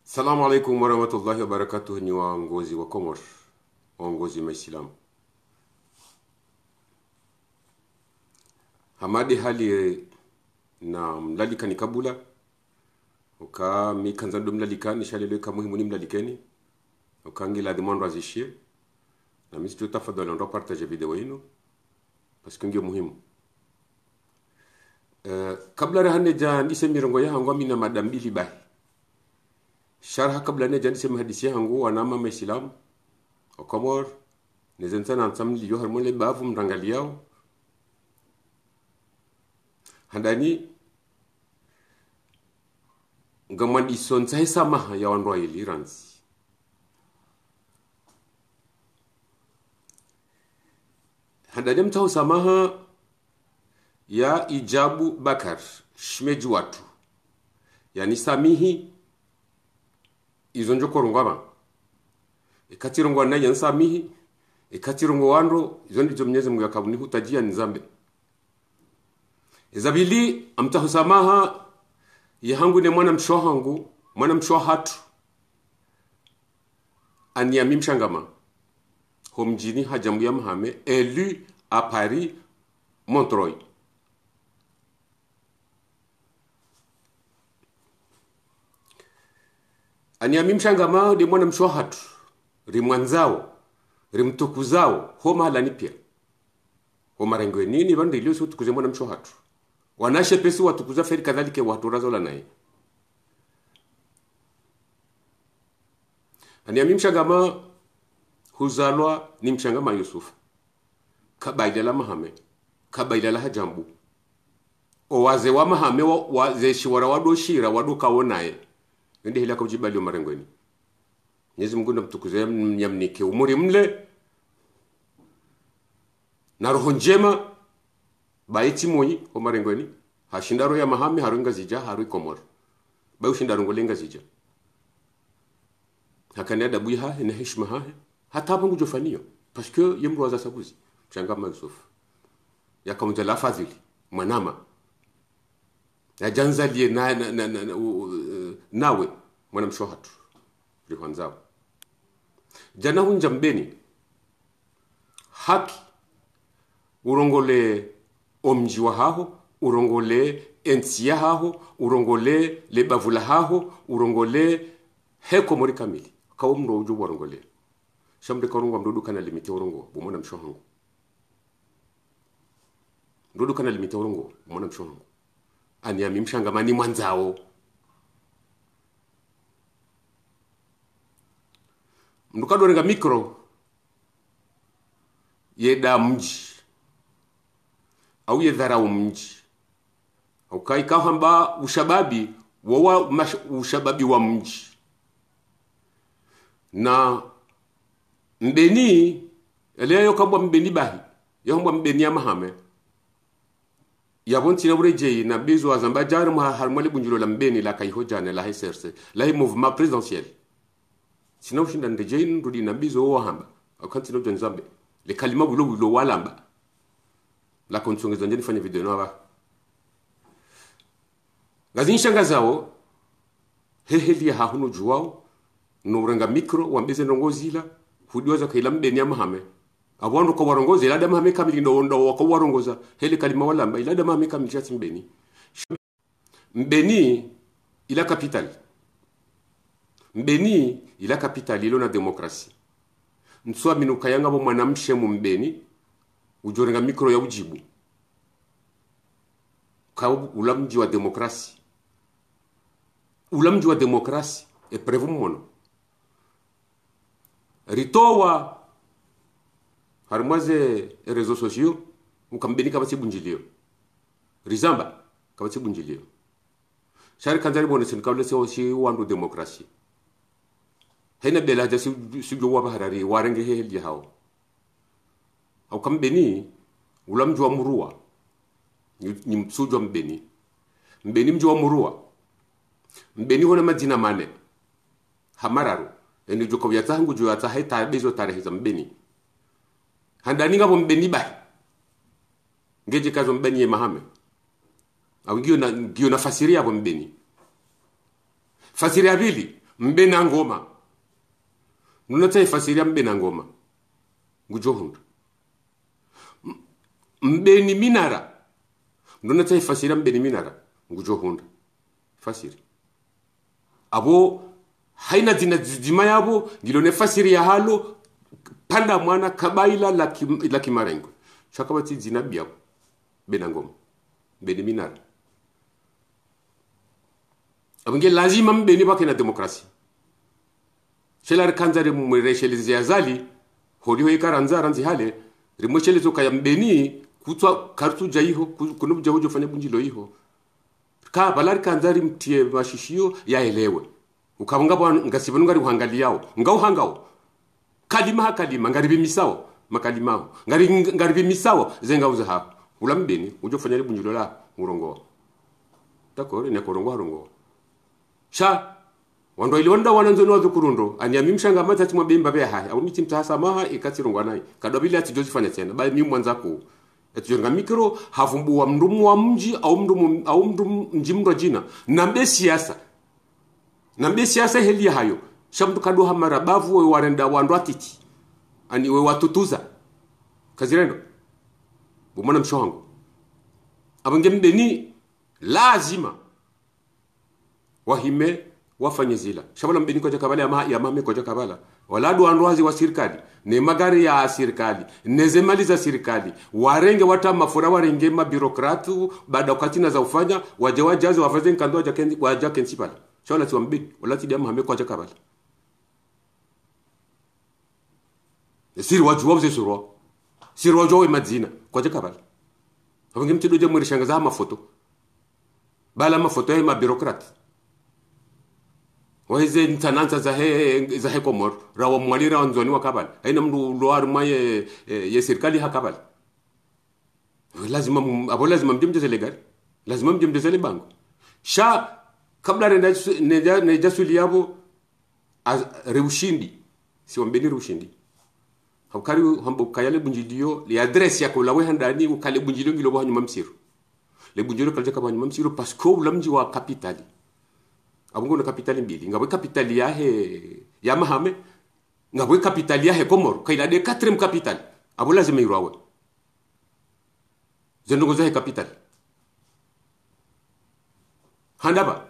Salamu alaikum warahmatullahi wabarakatuh. Ni waongozi wa Komor, waongozi Maislamu. Hamadi hali na mlalika ni kabula uka mikanza ndo mlalika ni shaleleka muhimu ni mlalikeni ukangila demando azishie na misi tutafadhali ndo partage video yenu parce que ndio muhimu. Kabla rahane ja ndise mirongo ya hangu amina madambili bahi sharha kabla ne jani sema hadisi yangu wanama Maislamu wa Komor nizentana nsamli yo harmone bavu mrangaliao handani ngamandi sonsa samaha ya wandoa ili ranzi handani mtao samaha ya Ijabu Bakar shmeji watu yani samihi izonjo korungwama ikatirungwa na yansamihi ikatirungwa wando izondi jo Mwenyezi Mungu yakabuni hutajia nzambe izabili amtahusamaha yahangu ne mwana mshohangu mwana mshohatu aniami mshangama homjini hajambu ya Mahame élu à Paris Montreuil. Aniami mshangama de mwana mshohatu rimwanzao rimtukuzao homa halani pia homa rengwe nini bandi ilio sutu kuze mwana mshohatu wanashe pesi watukuza feri kadhalike watu razola nae. Aniami mshangama huzalwa ni mshangama Yusuf kabaila la Mahame kabaila la hajambu owaze wa Mahame waze shiwara wadoshira wadokaonae ndi hila kujibali marengweni. Mwenyezi Mungu ndamtukuze mnyamnike umuri mle na roho njema baiti moyi o marengweni hashindaro ya Mahame harunga zija haru Komor ba ushindaro ngolenga zija hakanada buiha ina heshima ha hata bangu jofanio parce que yemro waza sabuzi mshangama Yusuf yakamja la fadhili mwanama ya janzalie nawe mwana mshohatu lihanzao jana hunja mbeni haki urongole omji wa haho urongole ensi ya haho urongole lebavula haho urongole heko mori kamili kawo mro uju urongole shamde korungwa mdudu kana limite urongo mwana mshohangu mdudu kana limite urongo mwana mshohangu aniami mshangamani mwanzao mdukadorenga mikro yeda mji au yedharau mji au kaika hamba ushababi ushababi wa mji na mbeni eleyo kambwa mbeni bahi yombwa mbeni ya Mahame yabonti na ureje na bezo azamba jar ma harmali bunjulo la mbeni la kai hojane la SRC la mouvement présidentiel sina ushinda ndeje ndudi na bezo wa hamba akanti no nzambe le kalima bulo walamba la konsongeza njeni fanya video nova gazini shangazao heheli ha hunu juwao no renga mikro wambeze ndongozila hudioza kaila mbeni ya Mahame abondo ko warongoza ilada Mahame kamili ndo wako warongoza hele kalima walamba ilada Mahame kamili chati mbeni ila capital mbeni ila capital ilo na demokrasi nswa minuka yanga bo mwanamshe mu mbeni ujorenga mikro ya ujibu ka ulamji wa demokrasi e prevu mono ritowa harmaze réseaux sociaux ukambeni kabati bunjilio rizamba kabati bunjilio shari kanzari bone sin kawle se si wandu demokrasi hena bela ja si jo wa harari warenge heli hao au kambeni ulamji wa murua ni msujo mbeni mji wa murua mbeni hona majina mane hamararu eni joko ya tangu jo ata heta bezo tarehe za mbeni handani ngabo mbeni bahi ngeje kazo mbeni ya Mahame au ngio na fasiria hapo mbeni Fasiri ya pili, mbena ngoma nunata ifasiria mbena ngoma ngujohunda mbeni minara nunata ifasiria mbeni minara ngujohunda fasiri abo haina zima yabo ngilone fasiri ya halo panda mwana kabaila la kimarengo shakabati zina biabo bena ngoma mbeni minara abunge lazima mbeni bake na demokrasi shela kanzare mumureshelize yazali holiho ikaranza ranzi hale rimweshelezo kaya mbeni kutwa kartu jaiho kunubu jahojo fanya bunjilo hiho ka balari kanzari mtie mashishio yaelewe ukabunga bwa ngasiba ngari uhangaliao ngauhangao kalima ngaribi misao makalimao ngaribi misao zenga uza hapo ulambeni ujo fanya bunjilo la urongo d'accord ne korongo harongo sha wando ilonda wananzoni wazukurundo anyamimshanga matatu mwabemba be haya au miti mtasa maha ikatirongwa nayi kadobili ati jozifanya tena bali mimi mwanzako etijonga mikro havumbu wa mndumu wa mji au mndumu njimro jina nambe siasa heli hayo shamtu kadoha marabavu we warenda wandu atiti ani we watutuza kazirendo bumana mshowangu abange mbeni lazima wahime wafanye zila shabala mbeni koja kabala ya mame koja kabala waladu wanduazi wa serikali ne magari ya serikali ne zemali za serikali warenge wata mafura warenge mabirokratu baada ukatina za ufanya wajawajazi wafaze nkando waja kensipala shabala tiwa mbeni walati dia mame koja kabala siri waju wabze surwa siri waju wa madzina koja kabala abange mtido je mwirishangaza mafoto bala mafoto ya mabirokratu waize ntananza za he komor rawa mwalira wanzoni wa kabala aina mdu luar maye ye serikali ha kabala lazima mjimjeze legal lazima mjimjeze le bango sha kabla nenda suli yabo reushindi si wambeni reushindi hakari hambo kayale bunjilio le adresse yako lawe handani ukale bunjilio ngilo bo hanyuma msiru le bunjilio kalje kaba hanyuma msiru parce que ulamji wa capitali abungo na kapitali mbili ngabwe kapitali ya mahame ngabwe kapitali ya komoro kaila de 4e kapitali abo lazima irawe zendongo za kapitali handaba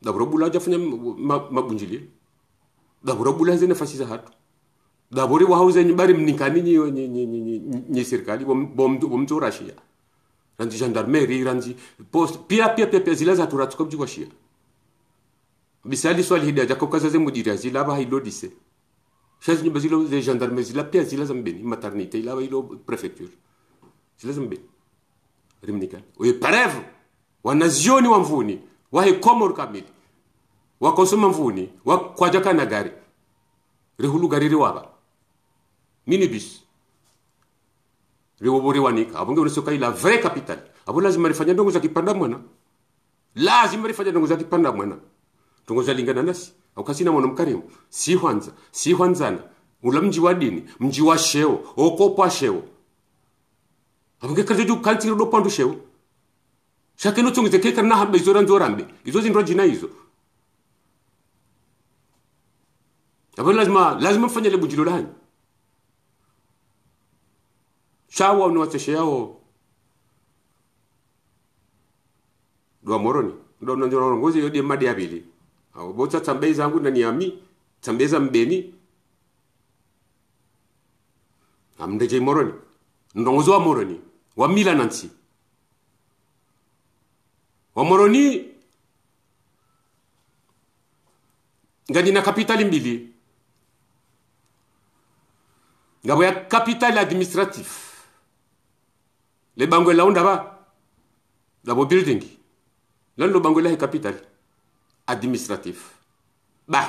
dabro bula jafanya mabunjili dabro bula zene fasiza hatu dabori wa hauze ni bari mnikani ni serikali bom rashia ranzi gendarmerie ranzi post pia zila za turatsuko bjwashia bisali swali hida jako kazaze mudira zila ba hilodise shazi nyumba zilo de gendarmerie zila pia zila zambeni maternité ila ba ilo préfecture zila zambeni rimnika oye parevu wanazioni wa mvuni wa komor kamili wa konsoma mvuni wa kwajaka na gari rihulu gari riwaba minibus riwobori wanika abunge unasoka ila vrai capital abo lazima rifanya ndongo za kipanda mwana tungoza lingana nasi au kasina mwana mkarimu si hwanzana ulamji wa dini mji wa sheo okopa sheo abunge kaje du kantiro do pandu sheo shakeno tungize keka na hambe zorambe izo zindro jina hizo abo lazima mfanye le bujilo lani shawa unawateshe yao do moroni ndo ndio ngozi yodi madi abili au bota tambei zangu ndani ya tambeza mbeni amndeje moroni ndongozo wa moroni wa mila nansi wa moroni ngani na kapitali mbili ngabo ya capital administratif le bango la onda ba dabo building lalo bango la capital administratif ba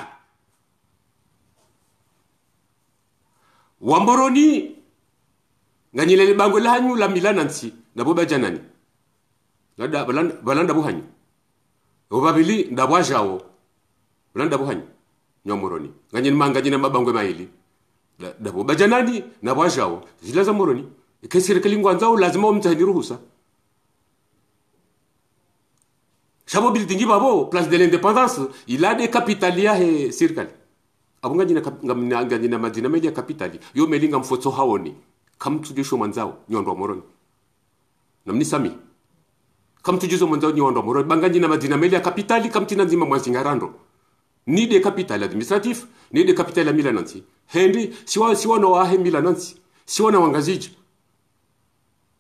wamboroni ngani le bango la hanyu la milanansi dabo ba janani lada balanda bu hanyu obabili ndabo jao balanda bu hanyu nyomoroni ngani mangani na mabango maili dabo ba janani na bo jao zila za moroni ke serikali ngwanza lazima umtahini ruhusa Chabo building babo place de l'indépendance il a des capitalia he circle abunga jina madina media capitali yo melinga mfotso haoni kam tujisho manzao nyondo moroni namni sami kam tujizo manzao nyondo moroni banga jina madina media capitali kam tina nzima mwazingarando ni de capital administratif ni de capital ya milanansi hendi siwa no ahe milanansi siwa na wangaziji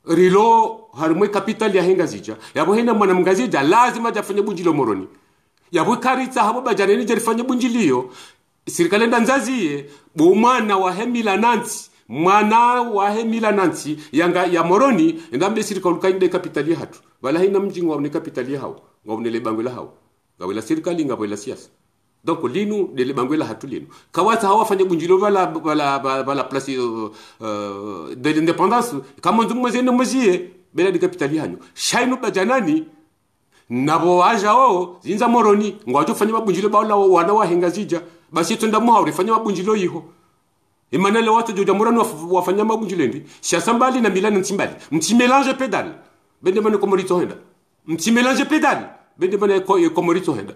rilo harumwe capital ya hengazija yabo hena mwana mngazija lazima jafanye bunjilo moroni yabo karitsa habo bajaneni jarifanye bunjiliyo serikali ndanzaziye bo mwana wa hemila nansi mwana wa hemila nansi yanga ya moroni ndambe serikali kainde capital hatu wala hina mjingo wa capital hao ngawne bangwela hao ngawela serikali ngawela siasa donc linu de bangwela hatu linu kawata hawa fanya bunjilo wala place de l'indépendance kama ndumu zene mziye bela de capital hanyu shainu bajanani nabo wajao zinza moroni ngwacho fanya bunjilo bawla wana wa hengazija basi tunda muhauri fanya mabunjilo yiho imanele watu joja murano wafanya mabunjilo ndi shasambali na milana ntimbali mtimelange pedal bende mane komorito henda mtimelange pedal bende mane komorito henda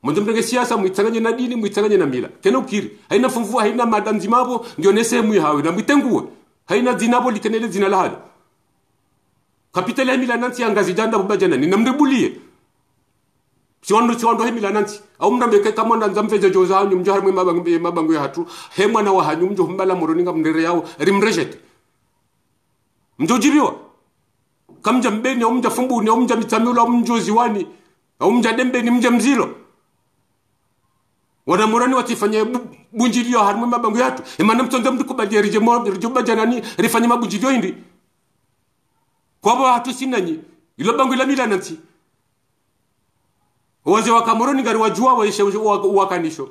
mwanzo mtenge siasa muitanganye na dini muitanganye na mila tena ukiri haina funvu haina madanzi mabo ndio nesemu yawe na mitenguwe haina zinabo likenele zina lahali kapitali ya mila nanti angazi janda bubajana ni namrebulie siwando hemila nanti au mndambeke kama ndanzamfeje joza hanyu mjahar mwe mabangu ya hatu he mwana wa hanyu mjo mbala moroninga mndere yao rimrejete mjojibiwa kamja mbeni au mja fumbuni au mja mitamula au mjo ziwani au mja dembeni mja mzilo wana moroni watifanya bunjilio harmwe mabangu ya hatu emana mtonza mdu kubadia rijoba janani rifanya mabunjilio hindi kwa ba hatu sinanyi ilo bangu ila mila nanti waze wakamoroni ngari wajua waishe wakanisho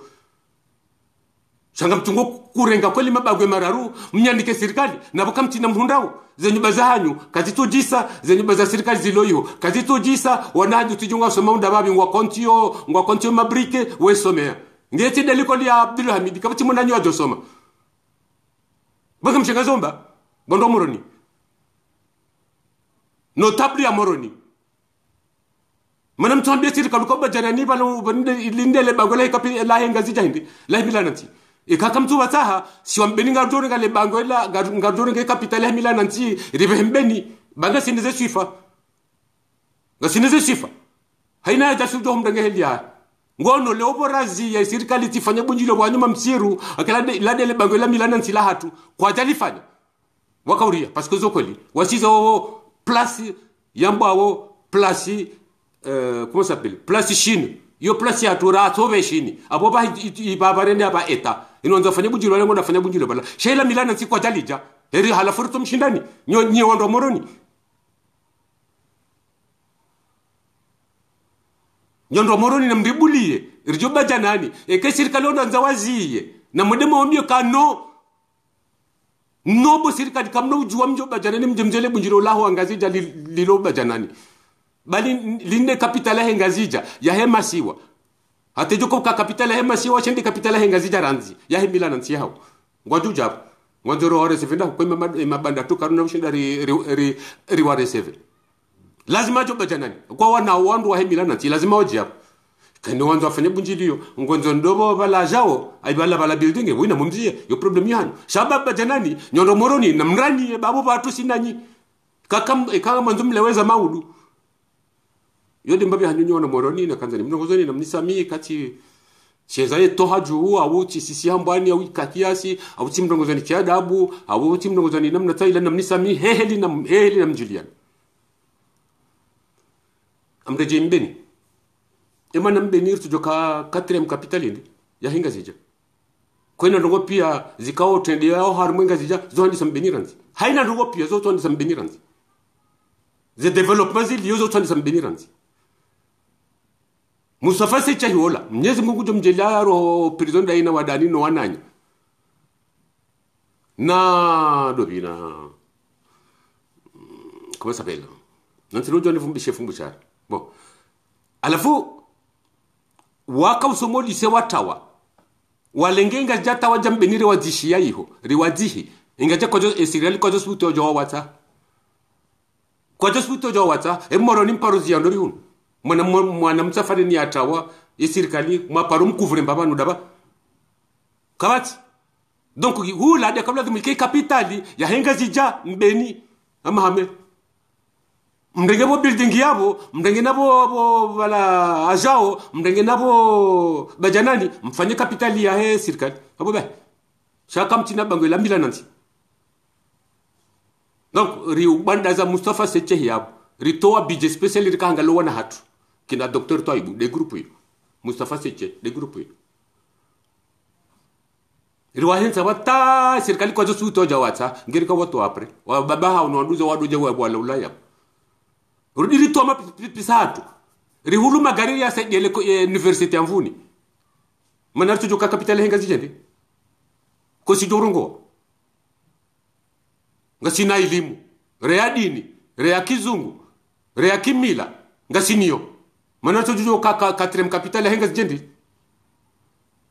shanga mtungo kurenga kweli mabagwe mararu mnyandike serikali nabo kamtina mhundao zenyu bazahanyu kazito jisa zenyu baza serikali ziloyo kazito jisa wanaju tujunga soma unda babi ngwa kontio mabrike we somea ngeti daliko li Abdul Hamid kabati mwananyu ajo soma baka mshenga zomba bondo moroni notable ya moroni mana mtuambia serikali kwa janani balo lindele bagola kapi la hengazi jahindi la milananti ikaka mtu wataha si wambeni ngardore ngale bangola ngardore nge capital ya milananti ribembeni banga sinize sifa ngasinize sifa haina haja sudo mdange helia ngono le oborazi ya serikali tifanya bunjilo bwanyuma msiru akala la dele bangola milananti la hatu kwa jalifanya wakauria parce que zokoli wasizo place yambao place comment s'appelle place Chine yo place ya tora tobe Chine abo ba ibabarende aba eta inonza fanya bujiro lengo ndafanya bujiro bala shela milana si kwa jalija heri hala furto mshindani nyi wondo moroni nyondo moroni na mdibulie rijoba janani ke serikali ndo nzawaziye na modemo omio kano nobo serikali kamno ujua mjoba janani mjemjele bujiro laho angazija liloba janani bali linde kapitala hengazija ya hema siwa hatejoko ka kapitala hema siwa chende kapitala hengazija ranzi ya hemila nansi hao ngwajuja ngwajoro ore sevenda kwa mabanda tu karuna ushinda ri ware seve lazima joba janani kwa wana wandu wa hemila nansi lazima wajia kene wanzo afanye bunjilio ngonzo ndobo bala jao ay bala building wina mumzie yo problem yani shababa janani nyondo moroni na mrani babu batu sinanyi kaka manzo mleweza maudu yode mbabi hanyonyo na moroni na kanzani mnongozoni na mnisami kati chezaye tohaju au sisi hambani au kakiasi au timndongozani kiadabu au timndongozani namna taila na mnisami heheli na mjulian amreje mbeni emana mbeni irtu joka katrem capitalini ya hinga zija kwena ndongo pia zikao tende yao harmwenga zija zohandi sambeni ranzi haina ndongo pia zo tohandi sambeni ranzi ze development zili yozo tohandi sambeni ranzi Mustafa secha hiola mnyezi Mungu jomjela ro prison daina wadani no wananya na dobina comment s'appelle nantiro jone fumbishara bon alafu waka usomo lise watawa walengenga jata wajambenire wazishia hiho riwazihi ingaje kwa Israel kwa hospital jo wata kwa hospital jo wata emoro ni parozi ya ndori hunu mwana msafari ni atawa serikali maparo mkuvure mbabanu daba kawati donc hula de kabla dumike kapitali ya henga zija mbeni ama hame mndenge bo building yabo mndenge nabo wala ajao mndenge nabo bajanani mfanye kapitali ya he serikali abo ba shaka mtina bango la mbila nanti donc riu banda za Mustafa Seche yabo ritoa budget special rikanga lo wana hatu kina docteur Toibu de groupe Mustafa Seche de groupe riwahenza wata serikali kwa zosu toja wata ngirika watu apre wa baba hao no nduze wadoje wa bwala ulaya rudiri to mapisatu rihulu magari ya segele university amvuni manartu joka capital henga zijende ko si dorongo ngasina elimu rea dini rea kizungu rea kimila ngasinio manartu joka katrem capital henga zijende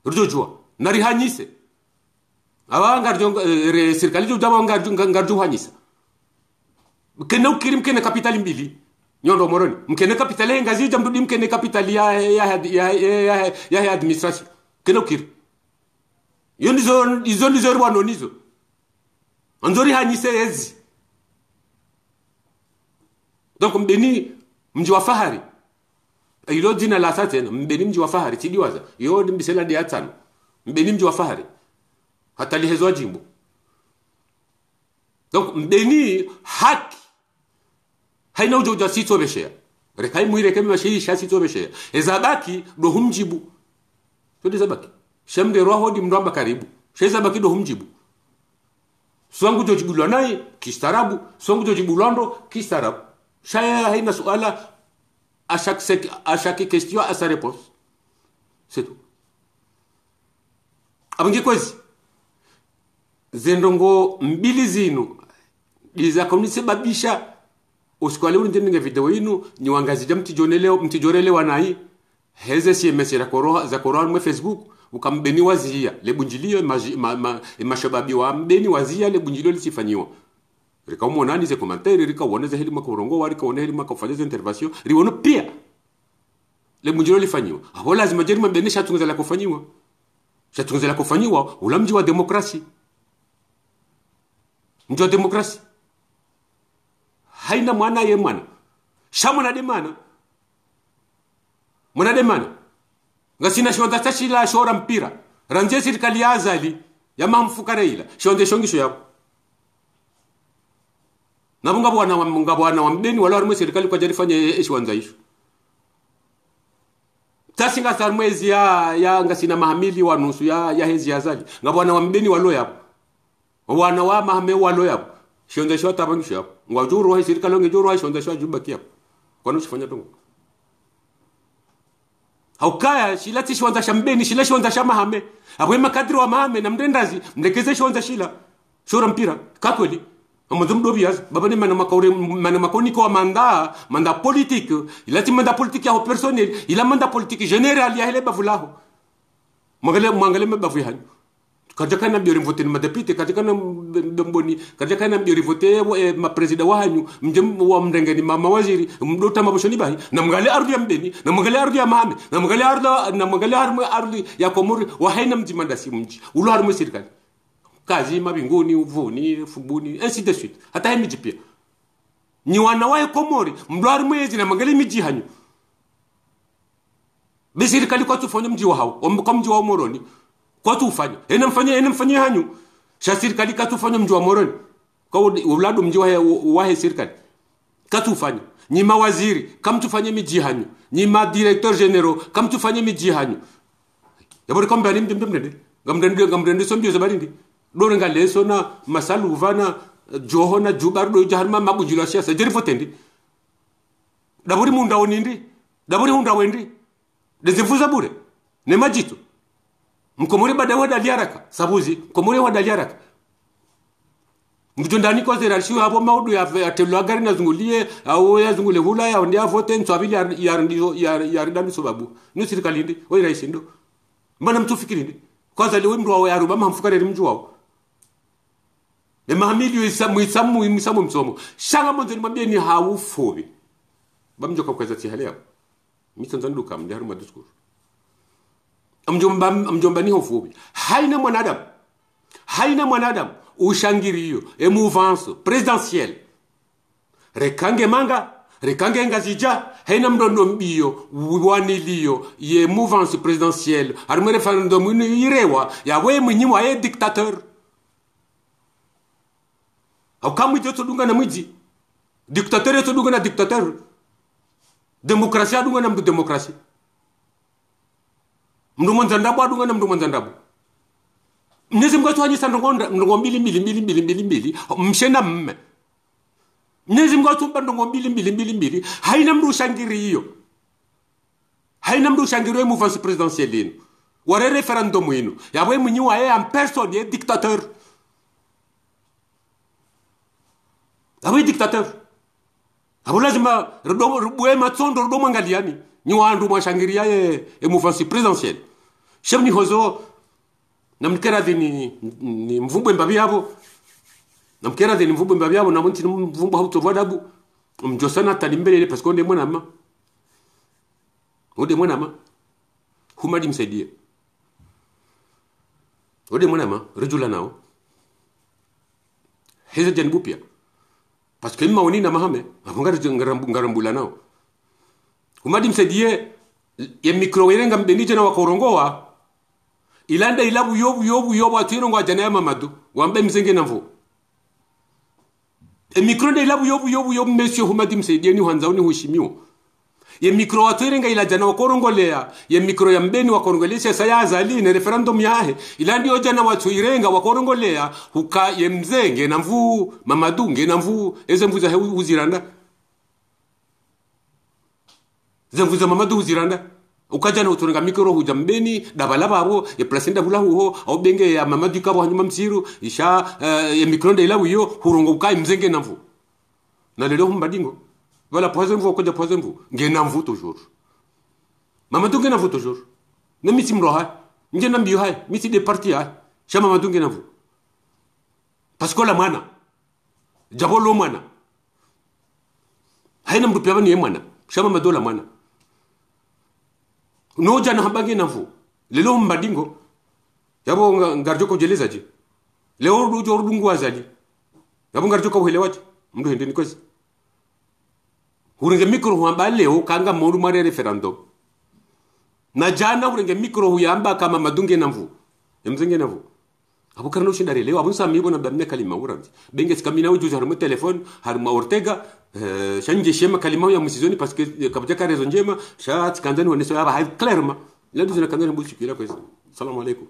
rujojua narihanyise awa ngarjo serikali jo dama ngarjo hanyisa mkene ukirim mkene kapitali mbili nyondo moroni mkene kapitali ngazi jamdudi mkene kapitali ya administration kene ukiri izo wanonizo anzori hanyise ezi donc mbeni mji wa fahari ilo jina la sasa mbeni mji wa fahari tidiwaza yo mbisela de atano mbeni mji wa fahari hata lihezo jimbo donc mbeni haki haina ujoja sito beshea rekai muire kama shiri shasi to beshea ezabaki do humjibu to zabaki shamde roho di mramba karibu shezabaki do humjibu swangu jojibulwa naye kistarabu swangu jojibulando kistarabu shaya haina suala à chaque question à sa réponse c'est tout abangi kwezi zendongo mbili zinu liza komnise babisha usikwale unitendinga video inu ni wangazi jamti mtijorele wanai heze si mesera koroha za koroha mwe Facebook ukambeni wazia lebunjilio mashababi wa mbeni wazia lebunjilio lisifanyiwa rika umonani ze commentaire rika woneze heli makorongo wari kaone heli makafanya intervention riwono pia lebunjilio lifanyiwa abo lazima jerima mbeni shatunza la kufanyiwa ulamji wa demokrasi ndio demokrasi haina mwana ye mwana shamona de mana mwana de mana ngasina shonda tashila shora mpira ranje serikali ya azali ya mamfukara ila shonde shongisho yabo nabunga bwana wa mbeni wala armwe serikali kwa jarifanya eshwanza isho tasinga sarmwezi ya ngasina mahamili wa nusu ya hezi azali ngabwana wa mbeni walo yabo wana wa mahame walo yabo shonda shwa tabangisho yabo ngwajuru wa serikali ngejuru wa shonda shwa jubaki yabo kwani usifanya dongo haukaya shilati shonda shambeni shila shonda shamahame abwe makadri wa mahame na mdendazi mrekeze shonda shila shora mpira kakweli amazumdo bias baba ni mana makoni ko manda politique ilati manda politique ya personnel ila manda politique générale ya hele bavulaho mangale mabavu hanyu katika na biori vote ni madepite katika na mboni katika na biori vote ma president wa hanyu mjem wa mrengeni mama waziri mdota maboshoni bahi na mngale ardhi ya mbeni na mngale ardhi ya mahame na mngale ardhi ya komori wa haina mjimanda si mji ulo harmu serikali kazi mabinguni uvuni fubuni ainsi de suite hata hemiji pia ni wanawae komori mdwari mwezi na mangale miji hanyu besirikali kwa tufanya mji wa hao kwa mji wa moroni kwa tufanya mfanye hanyu sha serikali katufanya mji wa moroni kwa ulado mji wa serikali katufanya ni mawaziri kamtufanye miji hanyu ni ma directeur généraux kamtufanye miji hanyu yabori kombe alimde ngamdende sombio zabarindi dore ngaleso na masalu vana johona jubar do jahanma mabujilo siasa jeri fotendi daburi munda onindi daburi hunda wendi dezifuza bure ne majito mkomori badawa daliaraka sabuzi mkomori wa daliaraka mjondani ko zera shiwa hapo maudu ya telo gari na zungulie au ya zungule hula ya ndia vote nswabili ya ridani sababu ni serikali ndi oi rais ndo mbona mtufikiri kwanza leo mtu wao ya rubama mfukare mji wao mahamili isamu msomo shanga mwanzo nimwambie ni haufobi bamjoka kweza tihalea mitanzanduka mdi haruma discours mjomba ni hofu haina mwanadamu ushangirio e mouvance présidentielle rekange manga rekange ngazija haina mdondo mbio wanilio ye mouvance présidentielle haruma referendum ni irewa ya we mwenyewe ye dictateur au kama ito dunga na mwiji dictateur ito dunga na dictateur demokrasia dunga na demokrasia mndu mwanzandabu adunga na mndu mwanzandabu mnyezi mga tuhanyi sandongonda mndongo mbili mshena mme mnyezi mga tuhanyi ndongo mbili haina mndu shangiri hiyo haina mndu shangiri mouvance présidentielle ino ware referendum ino yawe mwenye wa en personne ye dictateur awe dictateur abo lazima rubuwe matsondo rudomo ngaliani ni wandu mwashangiria ye mouvance présidentielle shemni hozo namkera ni mvumbwe mbabi yabo namkera ni mvumbwe mbabi yabo namunti mvumbwe hauto vadabu mjosana talimbele parce qu'on est mwanama ode mwanama humadi msaidie ode mwanama rejula nao heza janbu pia parce que maoni na mahame avongara ngarambula nao humadi msaidie ya mikrowerenga mbenije na wakorongoa ilanda ilabu yobu atiro ngwa jana ya mamadu wambe mzenge na mvu mikronde ilabu yobu monsieur humadi msaidie ni hanzauni hushimiwa ye mikro watuirenga ila jana wakorongolea ye mikro ya mbeni wakorongolesha saya azali ne referendum yahe ila ndio jana watuirenga wakorongolea huka ye mzenge na mvu mamadunge na mvu eze mvu za uziranda zemvu za mamadu uziranda ukaja na uturenga mikro huja mbeni dabalaba abo ye placenta bula huho au benge ya mamadu kabo hanyuma msiru isha ye mikronde ila wiyo hurongo ukai mzenge na mvu na lelo humbadingo voilà poison vous quoi poison vous ngena mvu toujours mamadou ngena mvu toujours ne miti mroha ngena mbio hai miti de parti hai chama mamadou ngena mvu parce que la mwana jabolo mwana haina mtu pia ni mwana chama madola mwana no jana hambange na mvu lelo mbadingo yabo ngarjoko jeleza je leo rujo rudungu azali yabo ngarjoko uhelewaje mndo hende nikozi urenge mikro huamba leo kanga modu mare referendum na jana urenge mikro huyamba kama madunge na mvu emzenge na mvu abo karano shindare leo abun samibo na bamne kalima uranti benge sikamina ujuzi harimo telefone harimo ortega shanje shema kalima ya musizoni parce que kabja ka raison njema sha tikandani waneso yaba hay clairement la duzina kandani bulchikira kwesa salamu alaykum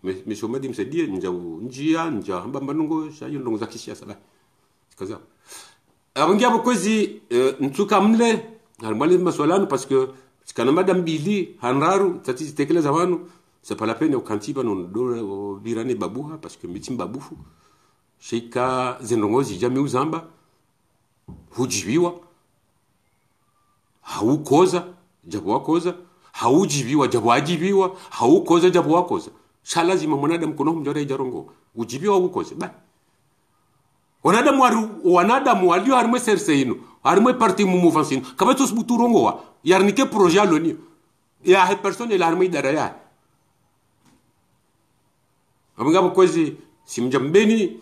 monsieur madi msaidie njia hamba nungo sha yondongo za kisiasa ba kaza abongia bokozi ntuka mle harmali maswalano parce que sikana madam bili hanraru tati tekeleza wanu c'est pas la peine ukantiba no do birane babuha parce que mitim babufu shika zenongozi jami uzamba hujibiwa haukoza jabo wakoza haujibiwa jabo wajibiwa haukoza jabo wakoza shalazima mwanadamu kono mjore jarongo ujibiwa ukoze ba wanadamu walio harimo serse ino harimo parti mu mouvance ino kabetos buturongo wa yarnike projet aloni ya he personne la harimo idara ya abanga bokozi simjambeni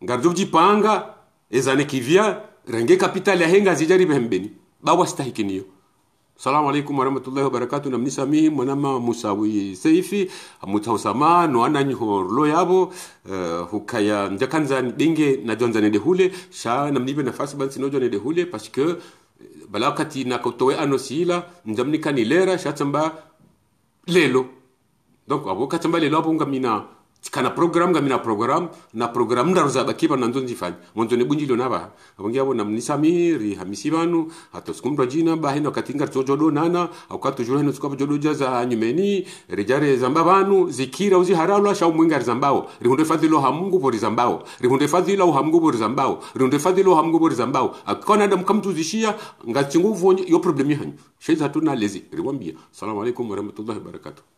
ngarjovji panga ezane kivia renge capital ya henga zijari bembeni bawa stahikiniyo Assalamu alaikum warahmatullahi wabarakatuh namnisami mwanama Musawi Seifi mutausama no ananyiho lo yabo hukaya njakanza denge na jonzane de hule sha namnibe nafasi bansi no jone de hule parce que balakati na kotowe anosila njamnika ni lera sha tsamba lelo donc avoka tsamba lelo abonga mina kana program na program ndaruza bakiba na ndonzi fanya mwanzo ne bunjilo naba abongia bona mnisamiri hamisibanu hato skumro jina bahino katinga tojodo nana akatu juro hino tukaba jodo jaza nyumeni rejare zambabanu zikira uzi haralo sha umwinga zambao rihunde fadhilo hamungu bori zambao rihunde fadhilo hamungu bori zambao rihunde fadhilo hamungu bori zambao akona adam kamtuzishia ngachingu vonye yo problemi hanyu sheza tuna lezi riwambia assalamu alaikum warahmatullahi wabarakatuh